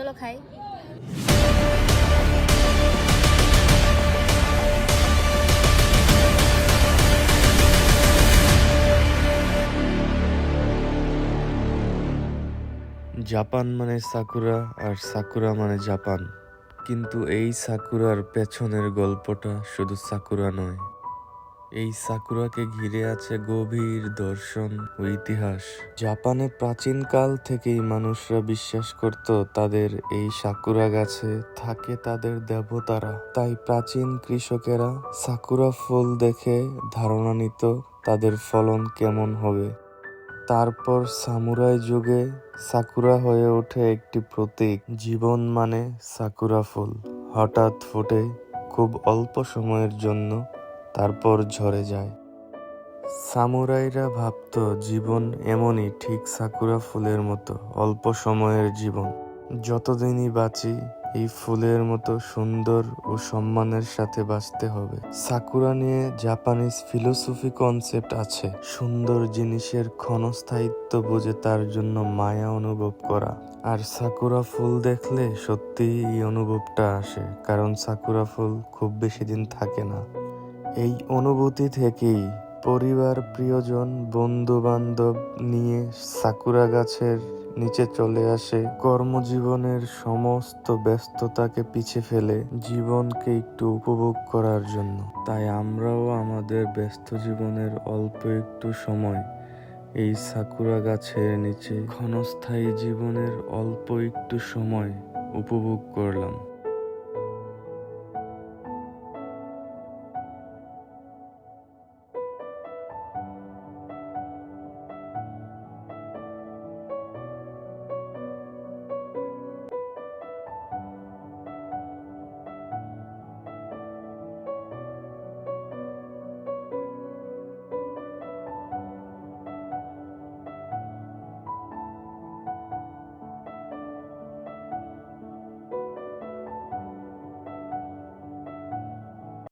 চলো খাই। জাপান মানে সাকুরা আর সাকুরা মানে জাপান, কিন্তু এই সাকুরার পেছনের গল্পটা শুধু সাকুরা নয়। এই সাকুরাকে ঘিরে আছে গভীর দর্শন ও ইতিহাস। জাপানে প্রাচীনকাল থেকেই মানুষরা বিশ্বাস করত তাদের এই সাকুরা গাছে থাকে তাদের দেবতারা। তাই প্রাচীন কৃষকেরা সাকুরা ফুল দেখে ধারণা নিত তাদের ফলন কেমন হবে। তারপর সামুরাই যুগে সাকুরা হয়ে ওঠে একটি প্রতীক। জীবন মানে সাকুরা ফুল, হঠাৎ ফোটে খুব অল্প সময়ের জন্য, তারপর ঝরে যায়। সামুরাইরা ভাবতো জীবন এমনই, ঠিক সাকুরা ফুলের মতো অল্প সময়ের জীবন। যতদিনই বাঁচি এই ফুলের মতো সুন্দর ও সম্মানের সাথে বাঁচতে হবে। সাকুরা নিয়ে জাপানিজ ফিলোসফি কনসেপ্ট আছে। সুন্দর জিনিসের ক্ষণস্থায়িত্ব বুঝে তার জন্য মায়া অনুভব করা। আর সাকুরা ফুল দেখলে সত্যিই এই অনুভবটা আসে, কারণ সাকুরা ফুল খুব বেশি দিন থাকে না। এই অনুভূতি থেকেই পরিবার, প্রিয়জন, বন্ধু বান্ধব নিয়ে সাকুরা গাছের নিচে চলে আসে। কর্মজীবনের সমস্ত ব্যস্ততাকে পিছে ফেলে জীবনকে একটু উপভোগ করার জন্য। তাই আমরাও আমাদের ব্যস্ত জীবনের অল্প একটু সময় এই সাকুরা গাছের নিচে ক্ষণস্থায়ী জীবনের অল্প একটু সময় উপভোগ করলাম।